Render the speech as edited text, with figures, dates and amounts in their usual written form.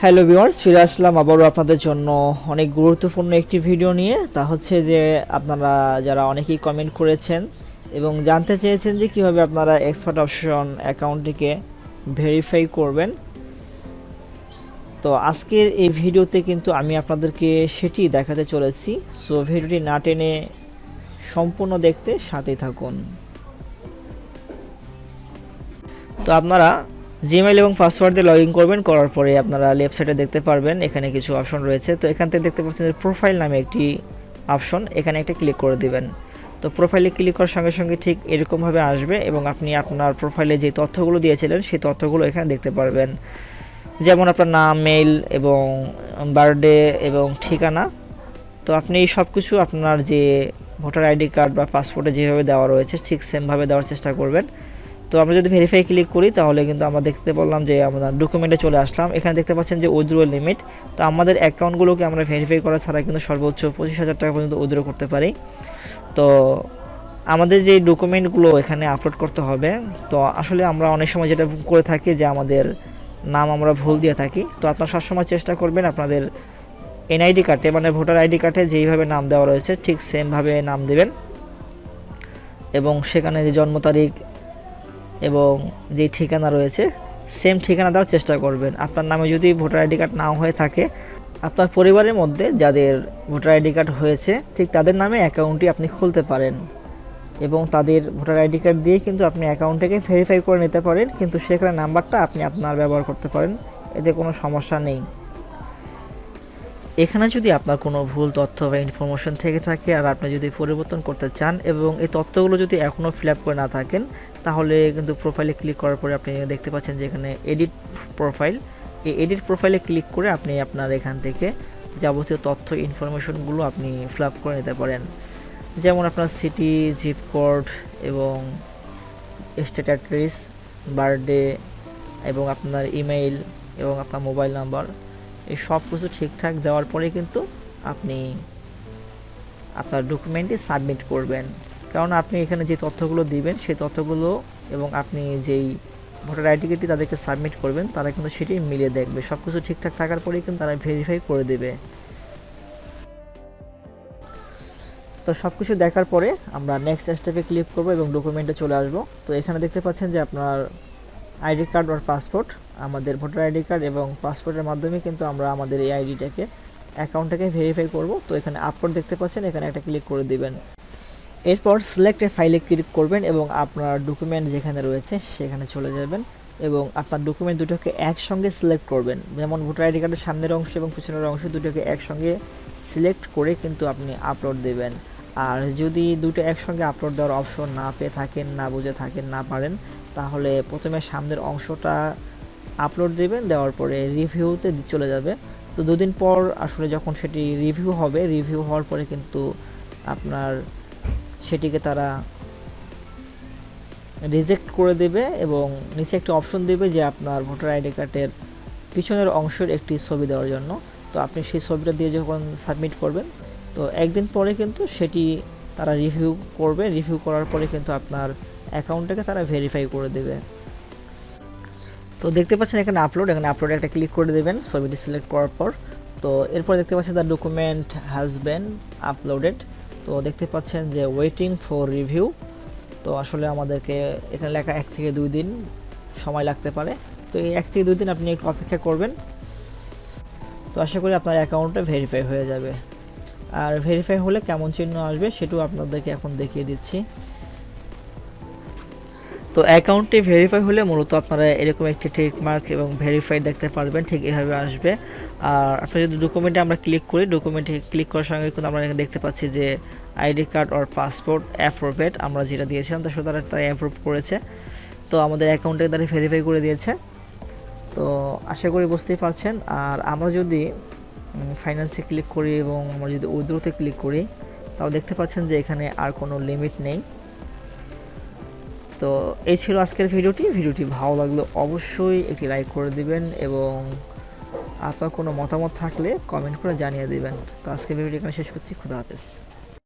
Hello viewers, ফিরে আসলাম আবারও আপনাদের জন্য অনেক গুরুত্বপূর্ণ একটি ভিডিও নিয়ে। তা হচ্ছে যে আপনারা যারা অনেকেই কমেন্ট করেছেন এবং জানতে চেয়েছেন যে কীভাবে আপনারা এক্সপার্ট অপশন অ্যাকাউন্টটিকে ভেরিফাই করবেন। তো আজকের এই ভিডিওতে কিন্তু আমি আপনাদেরকে সেটি দেখাতে চলেছি। সো ভিডিওটি না টেনে সম্পূর্ণ দেখতে সাথেই থাকুন। তো আপনারা জিমেইল এবং পাসওয়ার্ড দিয়ে লগ ইন করবেন। করার পরে আপনারা লেফট সাইডে দেখতে পারবেন এখানে কিছু অপশন রয়েছে। তো এখান থেকে দেখতে পাচ্ছেন যে প্রোফাইল নামে একটি অপশন, এখানে একটা ক্লিক করে দিবেন। তো প্রোফাইলে ক্লিক করার সঙ্গে সঙ্গে ঠিক এরকমভাবে আসবে এবং আপনি আপনার প্রোফাইলে যে তথ্যগুলো দিয়েছিলেন সেই তথ্যগুলো এখানে দেখতে পারবেন, যেমন আপনার নাম, মেইল এবং বার্থডে এবং ঠিকানা। তো আপনি সব কিছু আপনার যে ভোটার আইডি কার্ড বা পাসপোর্টে যেভাবে দেওয়া রয়েছে ঠিক সেমভাবে দেওয়ার চেষ্টা করবেন। তো আমরা যদি ভেরিফাই ক্লিক করি তাহলে কিন্তু আমরা দেখতে বললাম যে আমরা ডকুমেন্টে চলে আসলাম। এখানে দেখতে পাচ্ছেন যে উইথড্র লিমিট। তো আমাদের অ্যাকাউন্টগুলোকে আমরা ভেরিফাই করা ছাড়া কিন্তু সর্বোচ্চ 25,000 টাকা পর্যন্ত উইথড্র করতে পারি। তো আমাদের যে ডকুমেন্টগুলো এখানে আপলোড করতে হবে, তো আসলে আমরা অনেক সময় যেটা করে থাকি যে আমাদের নাম আমরা ভুল দিয়ে থাকি। তো আপনারা সবসময় চেষ্টা করবেন আপনাদের এনআইডি কার্ডে মানে ভোটার আইডি কার্ডে যেইভাবে নাম দেওয়া রয়েছে ঠিক সেমভাবে নাম দেবেন এবং সেখানে যে জন্ম তারিখ এবং যে ঠিকানা রয়েছে সেম ঠিকানা দেওয়ার চেষ্টা করবেন। আপনার নামে যদি ভোটার আইডি কার্ড নাও হয়ে থাকে, আপনার পরিবারের মধ্যে যাদের ভোটার আইডি কার্ড হয়েছে ঠিক তাদের নামে অ্যাকাউন্টটি আপনি খুলতে পারেন এবং তাদের ভোটার আইডি কার্ড দিয়ে কিন্তু আপনি অ্যাকাউন্টটাকে ভেরিফাই করে নিতে পারেন, কিন্তু সেখানে নাম্বারটা আপনি আপনার ব্যবহার করতে পারেন, এতে কোনো সমস্যা নেই। এখানে যদি আপনার কোনো ভুল তথ্য বা ইনফরমেশন থেকে থাকে আর আপনি যদি পরিবর্তন করতে চান এবং এই তথ্যগুলো যদি এখনও ফিল আপ করে না থাকেন, তাহলে কিন্তু প্রোফাইলে ক্লিক করার পরে আপনি দেখতে পাচ্ছেন যে এখানে এডিট প্রোফাইল, এই এডিট প্রোফাইলে ক্লিক করে আপনি আপনার এখান থেকে যাবতীয় তথ্য ইনফরমেশনগুলো আপনি ফিল আপ করে নিতে পারেন, যেমন আপনার সিটি, জিপ কোড এবং স্টেট অ্যাড্রেস, বার্থডে এবং আপনার ইমেইল এবং আপনার মোবাইল নাম্বার। এই সব কিছু ঠিকঠাক দেওয়ার পরে কিন্তু আপনি আপনার ডকুমেন্টটি সাবমিট করবেন, কারণ আপনি এখানে যে তথ্যগুলো দিবেন সেই তথ্যগুলো এবং আপনি যেই ভোটার আইডি কার্ডটি তাদেরকে সাবমিট করবেন তারা কিন্তু সেটি মিলিয়ে দেখবে। সব কিছু ঠিকঠাক থাকার পরেই কিন্তু তারা ভেরিফাই করে দেবে। তো সব কিছু দেখার পরে আমরা নেক্সট স্টেপে ক্লিক করব এবং ডকুমেন্টে চলে আসব। তো এখানে দেখতে পাচ্ছেন যে আপনার আইডি কার্ড আর পাসপোর্ট, আমাদের ভোটার আইডি কার্ড এবং পাসপোর্টের মাধ্যমে কিন্তু আমরা আমাদের এই আইডিটাকে অ্যাকাউন্টটাকে ভেরিফাই করব। তো এখানে আপলোড দেখতে পাচ্ছেন, এখানে একটা ক্লিক করে দিবেন। এরপর সিলেক্ট এ ফাইলে ক্লিক করবেন এবং আপনার ডকুমেন্ট যেখানে রয়েছে সেখানে চলে যাবেন এবং আপনার ডকুমেন্ট দুটোকে একসঙ্গে সিলেক্ট করবেন, যেমন ভোটার আইডি কার্ডের সামনের অংশ এবং পিছনের অংশ দুটোকে একসঙ্গে সিলেক্ট করে কিন্তু আপনি আপলোড দেবেন। আর যদি দুটো একসঙ্গে আপলোড দেওয়ার অপশন না পেয়ে থাকেন, না বুঝে থাকেন, না পারেন, তাহলে প্রথমে সামনের অংশটা আপলোড দেবেন, দেওয়ার পরে রিভিউতে চলে যাবে। তো দুদিন পর আসলে যখন সেটি রিভিউ হবে, রিভিউ হওয়ার পরে কিন্তু আপনার সেটিকে তারা রিজেক্ট করে দেবে এবং নিচে একটি অপশন দেবে যে আপনার ভোটার আইডি কার্ডের পিছনের অংশের একটি ছবি দেওয়ার জন্য। তো আপনি সেই ছবিটা দিয়ে যখন সাবমিট করবেন, তো একদিন পরে কিন্তু সেটি তারা রিভিউ করবে। রিভিউ করার পরে কিন্তু আপনার অ্যাকাউন্টটাকে তারা ভেরিফাই করে দেবে। তো দেখতে পাচ্ছেন এখানে আপলোডে একটা ক্লিক করে দেবেন ছবিটি সিলেক্ট করার পর। তো এরপর দেখতে পাচ্ছেন the document has been uploaded. তো দেখতে পাচ্ছেন যে ওয়েটিং ফর রিভিউ। তো আসলে আমাদেরকে এখানে লেখা 1 থেকে 2 দিন সময় লাগতে পারে। তো এই 1 থেকে 2 দিন আপনি একটু অপেক্ষা করবেন। তো আশা করি আপনার অ্যাকাউন্টটা ভেরিফাই হয়ে যাবে। আর ভেরিফাই হলে কেমন চিহ্ন আসবে সেটাও আপনাদেরকে এখন দেখিয়ে দিচ্ছি। তো অ্যাকাউন্টটি ভেরিফাই হলে মূলত আপনারা এরকম একটি টিক মার্ক এবং ভেরিফাই দেখতে পারবেন, ঠিক এভাবে আসবে। আর আপনারা যদি ডকুমেন্টে আমরা ক্লিক করি, ডকুমেন্টে ক্লিক করার সঙ্গে কিন্তু আমরা এখানে দেখতে পাচ্ছি যে আইডি কার্ড আর পাসপোর্ট অ্যাপ্রুভেড, আমরা যেটা দিয়েছিলাম তারা অ্যাপ্রুভ করেছে। তো আমাদের অ্যাকাউন্টে তারা ভেরিফাই করে দিয়েছে। তো আশা করি বুঝতেই পারছেন। আর আমরা যদি ফাইন্যান্সে ক্লিক করি এবং আমরা যদি উইথড্রোতে ক্লিক করি, তাও দেখতে পাচ্ছেন যে এখানে আর কোনো লিমিট নেই। তো এই ছিল আজকের ভিডিওটি ভালো লাগলে অবশ্যই একটি লাইক করে দিবেন এবং আপনার কোনো মতামত থাকলে কমেন্ট করে জানিয়ে দিবেন। তো আজকের ভিডিওটি এখানে শেষ করছি। খুদা হাফেজ।